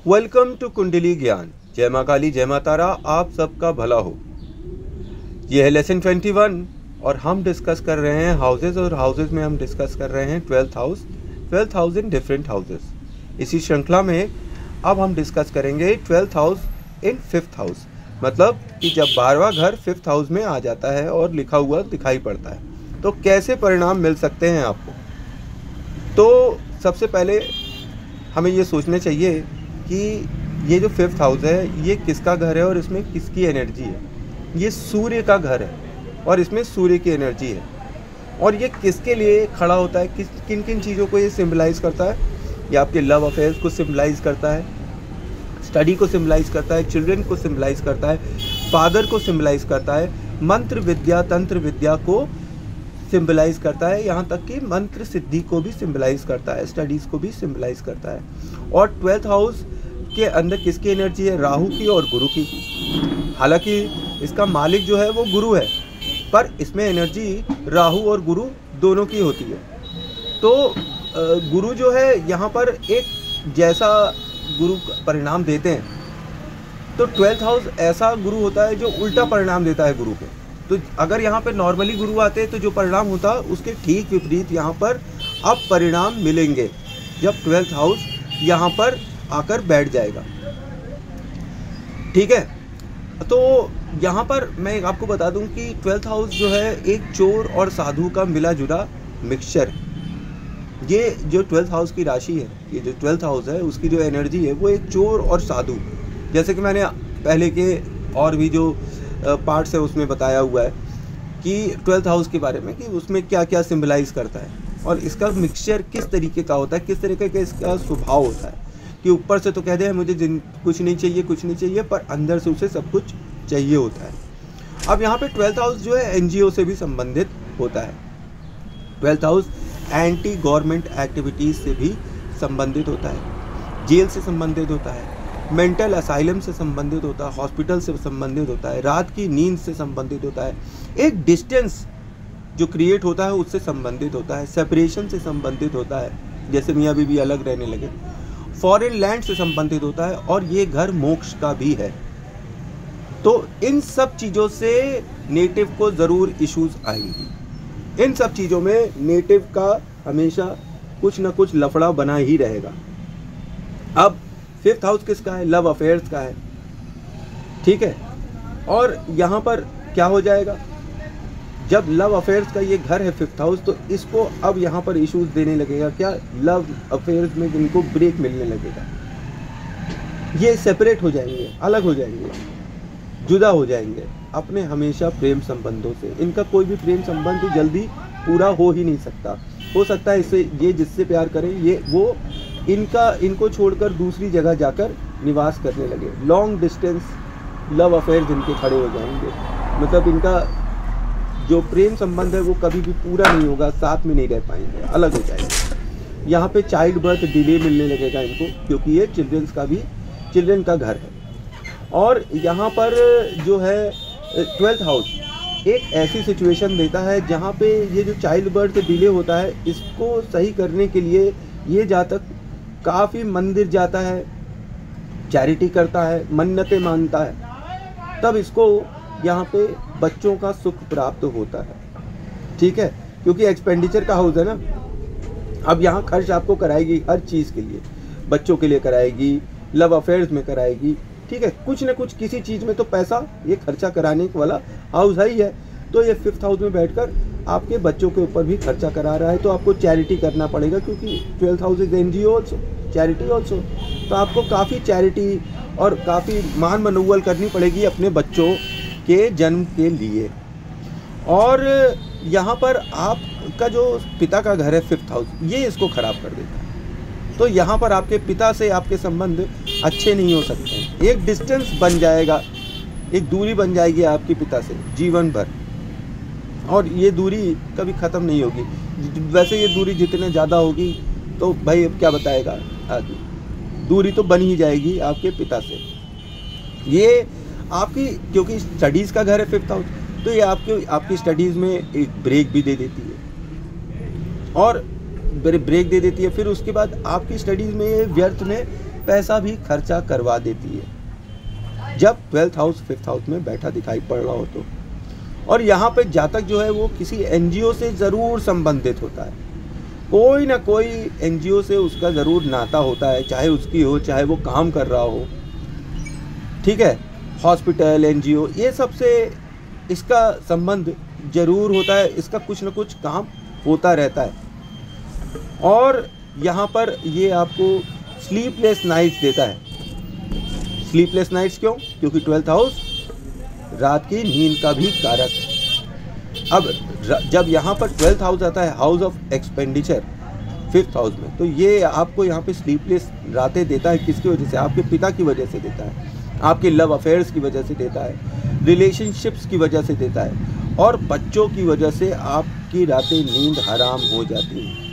Welcome to कुंडली ज्ञान। जय माँ काली, जय माँ तारा, आप सबका भला हो। ये है लेसन 21 और हम डिस्कस कर रहे हैं हाउसेस, और हाउसेस में हम डिस्कस कर रहे हैं 12th house in different houses. इसी श्रृंखला में अब हम डिस्कस करेंगे 12th house in 5th house. मतलब कि जब 12वां घर 5th हाउस में आ जाता है और लिखा हुआ दिखाई पड़ता है तो कैसे परिणाम मिल सकते हैं आपको। तो सबसे पहले हमें ये सोचना चाहिए कि ये जो 5th हाउस है ये किसका घर है और इसमें किसकी एनर्जी है। ये सूर्य का घर है और इसमें सूर्य की एनर्जी है। और ये किसके लिए खड़ा होता है, किन किन चीज़ों को ये सिम्बलाइज़ करता है। ये आपके लव अफेयर्स को सिम्बलाइज़ करता है, स्टडी को सिम्बलाइज़ करता है, चिल्ड्रन को सिम्बलाइज़ करता है, फादर को सिम्बलाइज़ करता है, मंत्र विद्या तंत्र विद्या को सिम्बलाइज़ करता है, यहाँ तक कि मंत्र सिद्धि को भी सिम्बलाइज़ करता है, स्टडीज़ को भी सिम्बलाइज़ करता है। और 12th हाउस के अंदर किसकी एनर्जी है, राहु की और गुरु की। हालांकि इसका मालिक जो है वो गुरु है, पर इसमें एनर्जी राहु और गुरु दोनों की होती है। तो गुरु जो है यहाँ पर एक जैसा गुरु परिणाम देते हैं, तो 12th हाउस ऐसा गुरु होता है जो उल्टा परिणाम देता है गुरु के। तो अगर यहाँ पे नॉर्मली गुरु आते तो जो परिणाम होता उसके ठीक विपरीत यहाँ पर अब परिणाम मिलेंगे जब 12th हाउस यहाँ पर आकर बैठ जाएगा। ठीक है, तो यहाँ पर मैं आपको बता दूं कि 12th हाउस जो है एक चोर और साधु का मिला जुला मिक्सचर है। ये जो 12th हाउस की राशि है, ये जो 12th हाउस है उसकी जो एनर्जी है वो एक चोर और साधु, जैसे कि मैंने पहले के और भी जो पार्ट्स है उसमें बताया हुआ है कि 12th हाउस के बारे में कि उसमें क्या क्या सिम्बलाइज करता है और इसका मिक्सचर किस तरीके का होता है, किस तरीके का इसका स्वभाव होता है। कि ऊपर से तो कह दे मुझे कुछ नहीं चाहिए, पर अंदर से उसे सब कुछ चाहिए होता है। अब यहाँ पे 12th हाउस जो है एनजीओ से भी संबंधित होता है। 12th house anti government activities से भी संबंधित होता है, जेल से संबंधित होता है, मेंटल असाइलम से संबंधित होता है, हॉस्पिटल से संबंधित होता है, रात की नींद से संबंधित होता है, एक डिस्टेंस जो क्रिएट होता है उससे संबंधित होता है, सेपरेशन से संबंधित होता है, जैसे मियाँ बीवी अलग रहने लगे, फॉरेन लैंड से संबंधित होता है, और ये घर मोक्ष का भी है। तो इन सब चीज़ों से नेटिव को ज़रूर इश्यूज आएंगी। इन सब चीज़ों में नेटिव का हमेशा कुछ ना कुछ लफड़ा बना ही रहेगा। अब 5th हाउस किसका है, लव अफेयर्स का है। ठीक है, और यहाँ पर क्या हो जाएगा, जब लव अफेयर्स का ये घर है 5th हाउस, तो इसको अब यहाँ पर इश्यूज देने लगेगा। क्या, लव अफेयर्स में इनको ब्रेक मिलने लगेगा, ये सेपरेट हो जाएंगे, अलग हो जाएंगे, जुदा हो जाएंगे अपने हमेशा प्रेम संबंधों से। इनका कोई भी प्रेम संबंध जल्दी पूरा हो ही नहीं सकता। हो सकता है इससे ये जिससे प्यार करें ये वो इनको छोड़कर दूसरी जगह जाकर निवास करने लगे। लॉन्ग डिस्टेंस लव अफेयर इनके खड़े हो जाएंगे, मतलब इनका जो प्रेम संबंध है वो कभी भी पूरा नहीं होगा, साथ में नहीं रह पाएंगे, अलग हो जाएंगे। यहाँ पे चाइल्ड बर्थ डिले मिलने लगेगा इनको, क्योंकि ये चिल्ड्रन का घर है। और यहाँ पर जो है 12th हाउस एक ऐसी सिचुएशन देता है जहाँ पे ये जो चाइल्ड बर्थ डिले होता है इसको सही करने के लिए ये जातक काफ़ी मंदिर जाता है, चैरिटी करता है, मन्नतें मांगता है, तब इसको यहाँ पे बच्चों का सुख प्राप्त होता है। ठीक है, क्योंकि एक्सपेंडिचर का हाउस है ना। अब यहाँ खर्च आपको कराएगी हर चीज़ के लिए, बच्चों के लिए कराएगी, लव अफेयर्स में कराएगी। ठीक है, कुछ ना कुछ किसी चीज़ में तो पैसा ये खर्चा कराने वाला हाउस है ही है। तो ये 5th हाउस में बैठकर आपके बच्चों के ऊपर भी खर्चा करा रहा है, तो आपको चैरिटी करना पड़ेगा, क्योंकि 12th house is NGO also, charity also. तो आपको काफ़ी चैरिटी और काफ़ी मान मनोवल करनी पड़ेगी अपने बच्चों के जन्म के लिए। और यहाँ पर आपका जो पिता का घर है 5th हाउस, ये इसको ख़राब कर देता है। तो यहाँ पर आपके पिता से आपके संबंध अच्छे नहीं हो सकते। एक डिस्टेंस बन जाएगा, एक दूरी बन जाएगी आपके पिता से जीवन भर, और ये दूरी कभी ख़त्म नहीं होगी। वैसे ये दूरी जितने ज़्यादा होगी तो भाई अब क्या बताएगा आगे, दूरी तो बन ही जाएगी आपके पिता से। ये आपकी, क्योंकि स्टडीज़ का घर है 5th हाउस, तो ये आपकी स्टडीज़ में एक ब्रेक भी दे देती है, और ब्रेक दे देती है। फिर उसके बाद आपकी स्टडीज़ में ये व्यर्थ में पैसा भी खर्चा करवा देती है जब 12th हाउस 5th हाउस में बैठा दिखाई पड़ रहा हो तो। और यहाँ पे जातक जो है वो किसी एनजीओ से ज़रूर संबंधित होता है, कोई ना कोई एनजीओ से उसका ज़रूर नाता होता है, चाहे उसकी हो चाहे वो काम कर रहा हो, ठीक है, हॉस्पिटल, एनजीओ, ये सब से इसका संबंध ज़रूर होता है, इसका कुछ ना कुछ काम होता रहता है। और यहाँ पर ये आपको स्लीपलेस नाइट्स देता है। स्लीपलेस नाइट्स क्यों? क्योंकि 12th हाउस रात की नींद का भी कारक है। अब जब यहाँ पर 12th हाउस आता है, house of expenditure 5th house में, तो ये आपको यहाँ पे स्लीपलेस रातें देता है। किसकी वजह से? आपके पिता की वजह से देता है, आपके लव अफेयर्स की वजह से देता है, रिलेशनशिप्स की वजह से देता है, और बच्चों की वजह से आपकी रातें नींद हराम हो जाती है।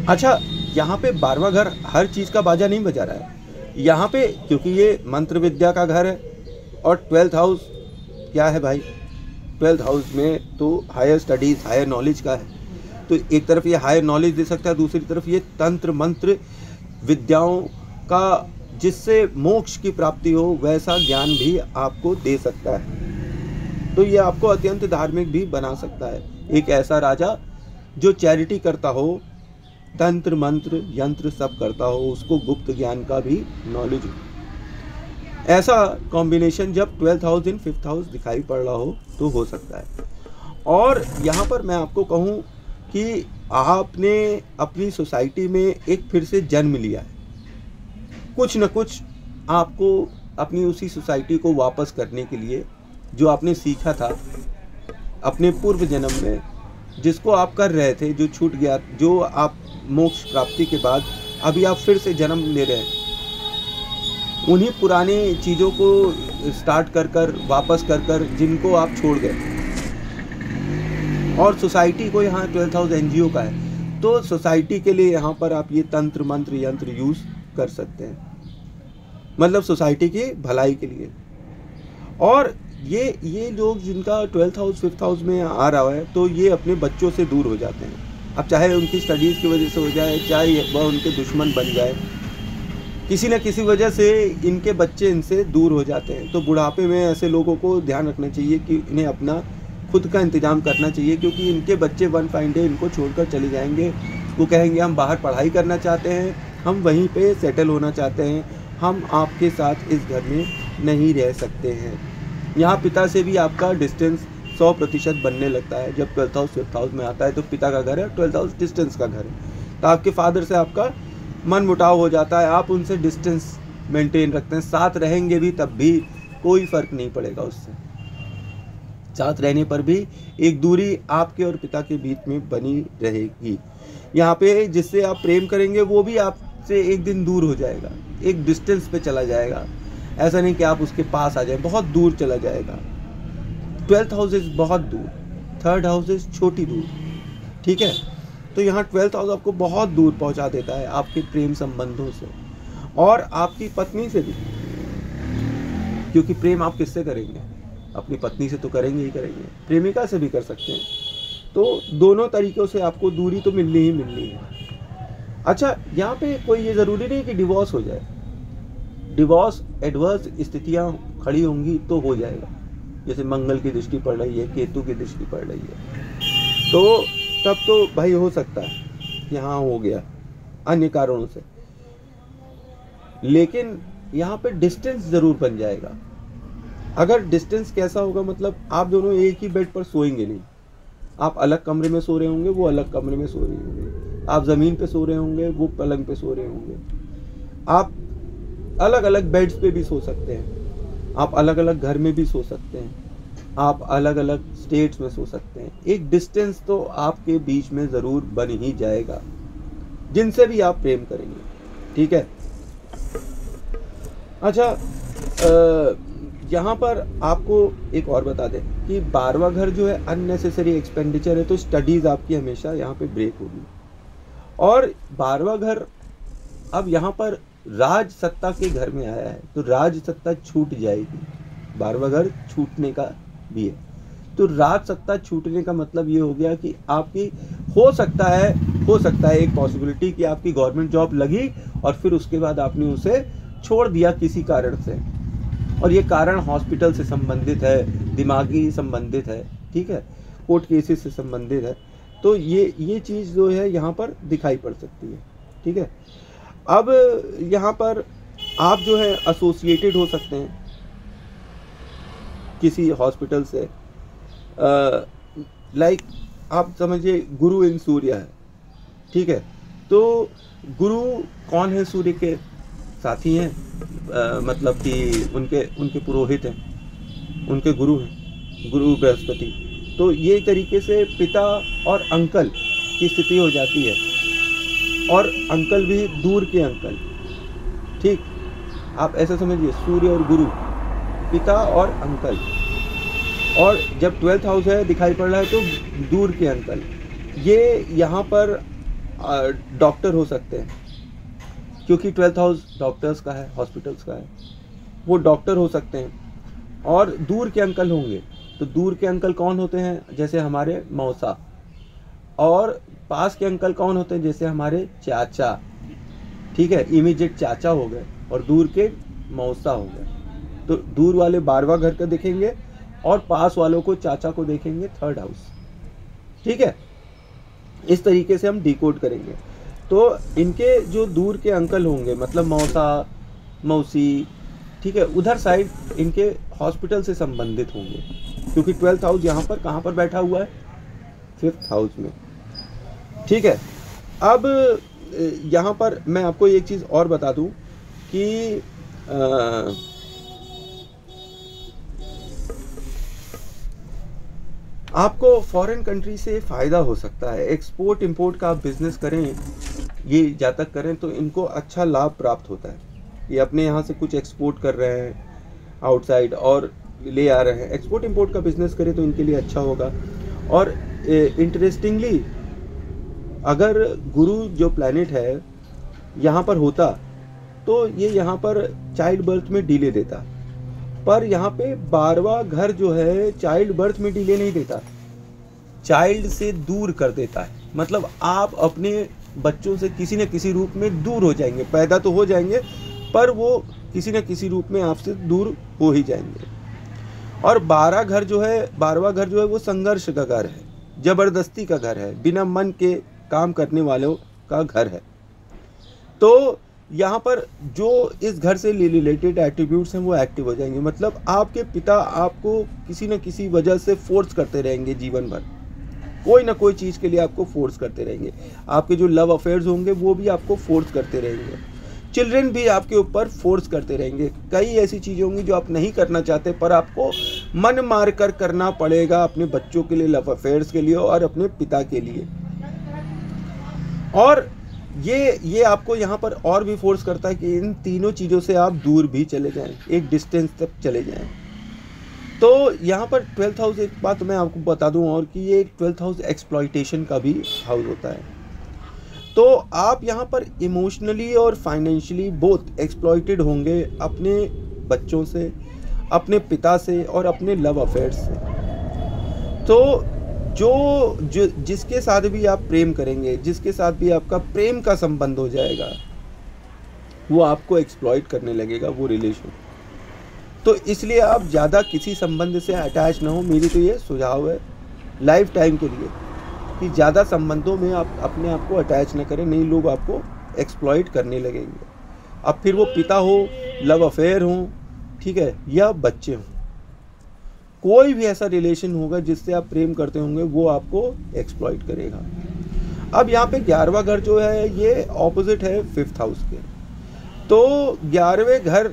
अच्छा, यहाँ पे 12वां घर हर चीज़ का बाजा नहीं बजा रहा है यहाँ पे, क्योंकि ये मंत्र विद्या का घर है। और 12th हाउस क्या है भाई? 12th हाउस में तो हायर स्टडीज़, हायर नॉलेज का है। तो एक तरफ ये हायर नॉलेज दे सकता है, दूसरी तरफ ये तंत्र मंत्र विद्याओं का, जिससे मोक्ष की प्राप्ति हो, वैसा ज्ञान भी आपको दे सकता है। तो ये आपको अत्यंत धार्मिक भी बना सकता है। एक ऐसा राजा जो चैरिटी करता हो, तंत्र मंत्र यंत्र सब करता हो, उसको गुप्त ज्ञान का भी नॉलेज हो। ऐसा कॉम्बिनेशन जब 12th house in 5th house दिखाई पड़ रहा हो तो हो सकता है। और यहाँ पर मैं आपको कहूँ कि आपने अपनी सोसाइटी में एक फिर से जन्म लिया है। कुछ न कुछ आपको अपनी उसी सोसाइटी को वापस करने के लिए, जो आपने सीखा था अपने पूर्व जन्म में, जिसको आप कर रहे थे, जो छूट गया, जो आप मोक्ष प्राप्ति के बाद अभी आप फिर से जन्म ले रहे हैं, उन्हीं पुरानी चीज़ों को स्टार्ट कर वापस कर जिनको आप छोड़ गए। और सोसाइटी को, यहाँ 12th हाउस एनजीओ का है, तो सोसाइटी के लिए यहाँ पर आप ये तंत्र मंत्र यंत्र यूज़ कर सकते हैं, मतलब सोसाइटी की भलाई के लिए। और ये लोग जिनका 12th हाउस 5th हाउस में आ रहा है, तो ये अपने बच्चों से दूर हो जाते हैं। अब चाहे उनकी स्टडीज़ की वजह से हो जाए, चाहे वह उनके दुश्मन बन जाए, किसी न किसी वजह से इनके बच्चे इनसे दूर हो जाते हैं। तो बुढ़ापे में ऐसे लोगों को ध्यान रखना चाहिए कि इन्हें अपना खुद का इंतजाम करना चाहिए, क्योंकि इनके बच्चे वन फाइन डे इनको छोड़कर चले जाएंगे। वो कहेंगे हम बाहर पढ़ाई करना चाहते हैं, हम वहीं पे सेटल होना चाहते हैं, हम आपके साथ इस घर में नहीं रह सकते हैं। यहाँ पिता से भी आपका डिस्टेंस 100% बनने लगता है। जब 12th हाउस 5th हाउस में आता है तो पिता का घर है, 12th हाउस डिस्टेंस का घर है, तो आपके फादर से आपका मन मुटाव हो जाता है, आप उनसे डिस्टेंस मेंटेन रखते हैं। साथ रहेंगे भी तब भी कोई फ़र्क नहीं पड़ेगा उससे, साथ रहने पर भी एक दूरी आपके और पिता के बीच में बनी रहेगी। यहाँ पे जिससे आप प्रेम करेंगे वो भी आपसे एक दिन दूर हो जाएगा, एक डिस्टेंस पे चला जाएगा। ऐसा नहीं कि आप उसके पास आ जाए, बहुत दूर चला जाएगा। 12th हाउस इज़ बहुत दूर, 3rd हाउस इज़ छोटी दूर, ठीक है। तो यहाँ 12th हाउस आपको बहुत दूर पहुँचा देता है आपके प्रेम संबंधों से और आपकी पत्नी से भी, क्योंकि प्रेम आप किससे करेंगे? अपनी पत्नी से तो करेंगे ही करेंगे, प्रेमिका से भी कर सकते हैं। तो दोनों तरीक़ों से आपको दूरी तो मिलनी ही मिलनी है। अच्छा, यहाँ पे कोई ये ज़रूरी नहीं कि डिवोर्स हो जाए। डिवोर्स एडवर्स स्थितियाँ खड़ी होंगी तो हो जाएगा, जैसे मंगल की दृष्टि पड़ रही है, केतु की दृष्टि पड़ रही है, तो तब तो भाई हो सकता है यहाँ हो गया अन्य कारणों से। लेकिन यहाँ पे डिस्टेंस ज़रूर बन जाएगा। अगर डिस्टेंस कैसा होगा, मतलब आप दोनों एक ही बेड पर सोएंगे नहीं, आप अलग कमरे में सो रहे होंगे, वो अलग कमरे में सो रहे होंगे, आप ज़मीन पे सो रहे होंगे, वो पलंग पे सो रहे होंगे, आप अलग अलग बेड्स पे भी सो सकते हैं, आप अलग अलग घर में भी सो सकते हैं, आप अलग अलग स्टेट्स में सो सकते हैं। एक डिस्टेंस तो आपके बीच में ज़रूर बन ही जाएगा जिनसे भी आप प्रेम करेंगे, ठीक है। अच्छा, यहाँ पर आपको एक और बता दें कि 12वां घर जो है अननेसेसरी एक्सपेंडिचर है, तो स्टडीज़ आपकी हमेशा यहाँ पे ब्रेक होगी। और 12वां घर अब यहाँ पर राज सत्ता के घर में आया है, तो राज सत्ता छूट जाएगी। 12वां घर छूटने का भी है, तो राज सत्ता छूटने का मतलब ये हो गया कि आपकी हो सकता है हो सकता है एक पॉसिबिलिटी कि आपकी गवर्नमेंट जॉब लगी और फिर उसके बाद आपने उसे छोड़ दिया किसी कारण से, और ये कारण हॉस्पिटल से संबंधित है, दिमागी संबंधित है, ठीक है, कोर्ट केसेस से संबंधित है। तो ये चीज़ जो है यहाँ पर दिखाई पड़ सकती है, ठीक है। अब यहाँ पर आप जो है एसोसिएटेड हो सकते हैं किसी हॉस्पिटल से, लाइक आप समझिए गुरु इन सूर्य है, ठीक है। तो गुरु कौन है? सूर्य के साथी हैं, मतलब कि उनके पुरोहित हैं, उनके गुरु हैं, गुरु बृहस्पति। तो ये तरीके से पिता और अंकल की स्थिति हो जाती है, और अंकल भी दूर के अंकल, ठीक। आप ऐसा समझिए सूर्य और गुरु, पिता और अंकल, और जब 12th हाउस है दिखाई पड़ रहा है तो दूर के अंकल। ये यहाँ पर डॉक्टर हो सकते हैं, क्योंकि 12th हाउस डॉक्टर्स का है, हॉस्पिटल्स का है, वो डॉक्टर हो सकते हैं। और दूर के अंकल होंगे, तो दूर के अंकल कौन होते हैं? जैसे हमारे मौसा। और पास के अंकल कौन होते हैं? जैसे हमारे चाचा, ठीक है, इमीडिएट चाचा हो गए, और दूर के मौसा हो गए। तो दूर वाले 12वां घर का देखेंगे, और पास वालों को, चाचा को देखेंगे 3rd हाउस, ठीक है। इस तरीके से हम डिकोड करेंगे। तो इनके जो दूर के अंकल होंगे, मतलब मौसा, मौसी, ठीक है, उधर साइड इनके हॉस्पिटल से संबंधित होंगे, क्योंकि 12th हाउस यहाँ पर कहाँ पर बैठा हुआ है? 5th हाउस में, ठीक है। अब यहाँ पर मैं आपको एक चीज़ और बता दूँ कि आपको फॉरेन कंट्री से फ़ायदा हो सकता है। एक्सपोर्ट इंपोर्ट का आप बिज़नेस करें, ये जब तक करें तो इनको अच्छा लाभ प्राप्त होता है। ये अपने यहाँ से कुछ एक्सपोर्ट कर रहे हैं आउटसाइड और ले आ रहे हैं, एक्सपोर्ट इंपोर्ट का बिज़नेस करें तो इनके लिए अच्छा होगा। और इंटरेस्टिंगली, अगर गुरु जो प्लैनेट है यहाँ पर होता तो ये यहाँ पर चाइल्ड बर्थ में डिले देता, पर यहाँ पे 12वां घर जो है चाइल्ड बर्थ में डिले नहीं देता, चाइल्ड से दूर कर देता है। मतलब आप अपने बच्चों से किसी न किसी रूप में दूर हो जाएंगे, पैदा तो हो जाएंगे पर वो किसी न किसी रूप में आपसे दूर हो ही जाएंगे। और 12वां घर जो है वो संघर्ष का घर है, जबरदस्ती का घर है, बिना मन के काम करने वालों का घर है। तो यहाँ पर जो इस घर से रिलेटेड एट्रीब्यूट्स हैं वो एक्टिव हो जाएंगे। मतलब आपके पिता आपको किसी न किसी वजह से फोर्स करते रहेंगे, जीवन भर कोई ना कोई चीज़ के लिए आपको फोर्स करते रहेंगे। आपके जो लव अफेयर्स होंगे वो भी आपको फोर्स करते रहेंगे, चिल्ड्रन भी आपके ऊपर फोर्स करते रहेंगे। कई ऐसी चीज़ें होंगी जो आप नहीं करना चाहते पर आपको मन मार कर करना पड़ेगा, अपने बच्चों के लिए, लव अफेयर्स के लिए और अपने पिता के लिए। और ये आपको यहाँ पर और भी फोर्स करता है कि इन तीनों चीज़ों से आप दूर भी चले जाएं, एक डिस्टेंस तक चले जाएं। तो यहाँ पर 12th हाउस, एक बात मैं आपको बता दूं और कि ये 12th हाउस एक्सप्लॉइटेशन का भी हाउस होता है। तो आप यहाँ पर इमोशनली और फाइनेंशियली बोथ एक्सप्लॉइटेड होंगे, अपने बच्चों से, अपने पिता से और अपने लव अफेयर्स से। तो जो जिसके साथ भी आप प्रेम करेंगे, जिसके साथ भी आपका प्रेम का संबंध हो जाएगा, वो आपको एक्सप्लॉइट करने लगेगा वो रिलेशन। तो इसलिए आप ज़्यादा किसी संबंध से अटैच ना हो। मेरी तो ये सुझाव है लाइफ टाइम के लिए कि ज़्यादा संबंधों में आप अपने आप को अटैच ना करें, नहीं लोग आपको एक्सप्लॉइट करने लगेंगे। अब फिर वो पिता हो, लव अफेयर हो, ठीक है, या बच्चे हों, कोई भी ऐसा रिलेशन होगा जिससे आप प्रेम करते होंगे वो आपको एक्सप्लॉइट करेगा। अब यहाँ पे 11वां घर जो है ये ऑपोजिट है 5th हाउस के। तो 11वें घर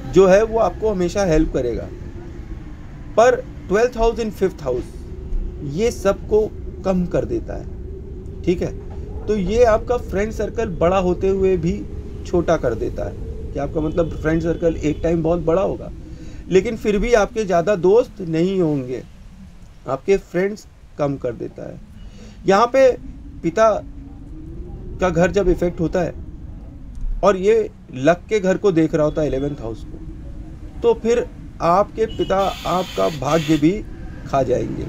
जो है वो आपको हमेशा हेल्प करेगा, पर 12th house in 5th house ये सबको कम कर देता है, ठीक है। तो ये आपका फ्रेंड सर्कल बड़ा होते हुए भी छोटा कर देता है कि आपका मतलब फ्रेंड सर्कल एक टाइम बहुत बड़ा होगा लेकिन फिर भी आपके ज़्यादा दोस्त नहीं होंगे, आपके फ्रेंड्स कम कर देता है। यहाँ पे पिता का घर जब इफेक्ट होता है और ये लक के घर को देख रहा होता है 11th हाउस को, तो फिर आपके पिता आपका भाग्य भी खा जाएंगे,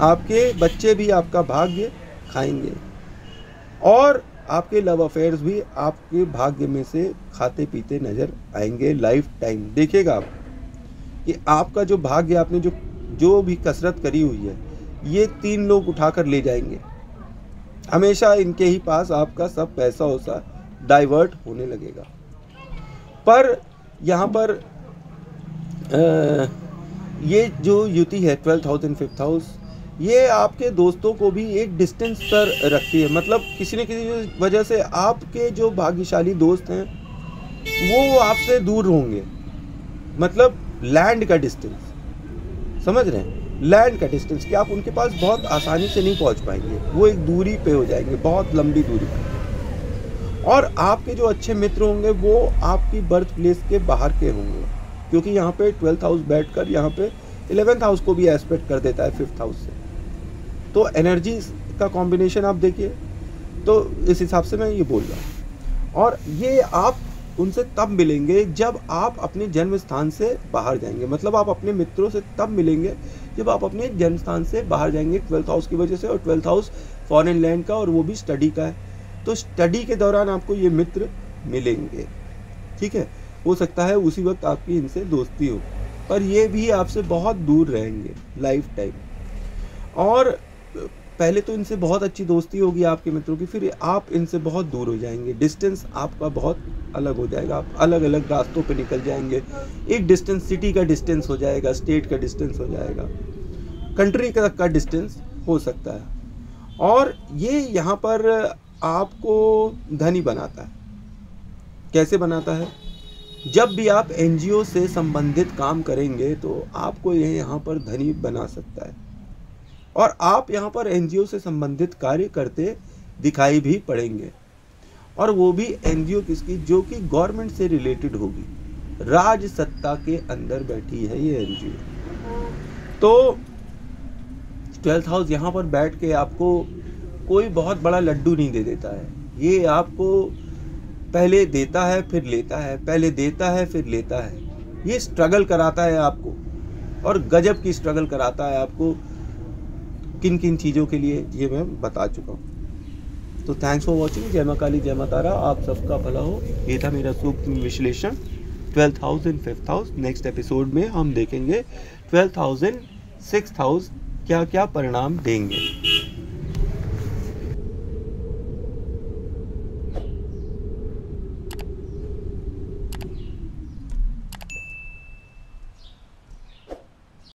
आपके बच्चे भी आपका भाग्य खाएंगे, और आपके लव अफेयर्स भी आपके भाग्य में से खाते पीते नजर आएंगे लाइफ टाइम। देखिएगा आप कि आपका जो भाग्य, आपने जो भी कसरत करी हुई है, ये 3 लोग उठाकर ले जाएंगे। हमेशा इनके ही पास आपका सब पैसा वैसा डाइवर्ट होने लगेगा। पर यहाँ पर ये जो युति है 12th house and 5th house, ये आपके दोस्तों को भी एक डिस्टेंस पर रखती है। मतलब किसी न किसी वजह से आपके जो भाग्यशाली दोस्त हैं वो आपसे दूर होंगे। मतलब लैंड का डिस्टेंस, समझ रहे हैं, लैंड का डिस्टेंस, कि आप उनके पास बहुत आसानी से नहीं पहुंच पाएंगे, वो एक दूरी पे हो जाएंगे, बहुत लंबी दूरी पे। और आपके जो अच्छे मित्र होंगे वो आपकी बर्थ प्लेस के बाहर के होंगे, क्योंकि यहाँ पे 12th हाउस बैठकर यहाँ पे 11th हाउस को भी एस्पेक्ट कर देता है 5th हाउस से। तो एनर्जी का कॉम्बिनेशन आप देखिए, तो इस हिसाब से मैं ये बोल रहा हूँ। और ये आप उनसे तब मिलेंगे जब आप अपने जन्म स्थान से बाहर जाएंगे। मतलब आप अपने मित्रों से तब मिलेंगे जब आप अपने जन्म स्थान से बाहर जाएंगे 12th हाउस की वजह से। और 12th हाउस फॉरेन लैंड का, और वो भी स्टडी का है। तो स्टडी के दौरान आपको ये मित्र मिलेंगे, ठीक है। हो सकता है उसी वक्त आपकी इनसे दोस्ती हो, पर ये भी आपसे बहुत दूर रहेंगे लाइफ टाइम। और पहले तो इनसे बहुत अच्छी दोस्ती होगी आपके मित्रों की, फिर आप इनसे बहुत दूर हो जाएंगे, डिस्टेंस आपका बहुत अलग हो जाएगा, आप अलग अलग रास्तों पे निकल जाएंगे। एक डिस्टेंस सिटी का डिस्टेंस हो जाएगा, स्टेट का डिस्टेंस हो जाएगा, कंट्री का डिस्टेंस हो सकता है। और ये यहाँ पर आपको धनी बनाता है। कैसे बनाता है? जब भी आप एनजीओ से संबंधित काम करेंगे तो आपको ये यहाँ पर धनी बना सकता है। और आप यहाँ पर एनजीओ से संबंधित कार्य करते दिखाई भी पड़ेंगे, और वो भी एनजीओ किसकी, जो कि गवर्नमेंट से रिलेटेड होगी, राज सत्ता के अंदर बैठी है ये एनजीओ। तो 12th हाउस यहाँ पर बैठ के आपको कोई बहुत बड़ा लड्डू नहीं दे देता है। ये आपको पहले देता है फिर लेता है, पहले देता है फिर लेता है। ये स्ट्रगल कराता है आपको, और गजब की स्ट्रगल कराता है आपको। किन किन चीज़ों के लिए ये मैं बता चुका हूँ। तो थैंक्स फॉर वॉचिंग। जय मां काली, जय मां तारा, आप सबका भला हो। ये था मेरा सूक्ष्म विश्लेषण 12th house and 5th house. Next episode में हम देखेंगे 12th house and 6th house क्या क्या परिणाम देंगे।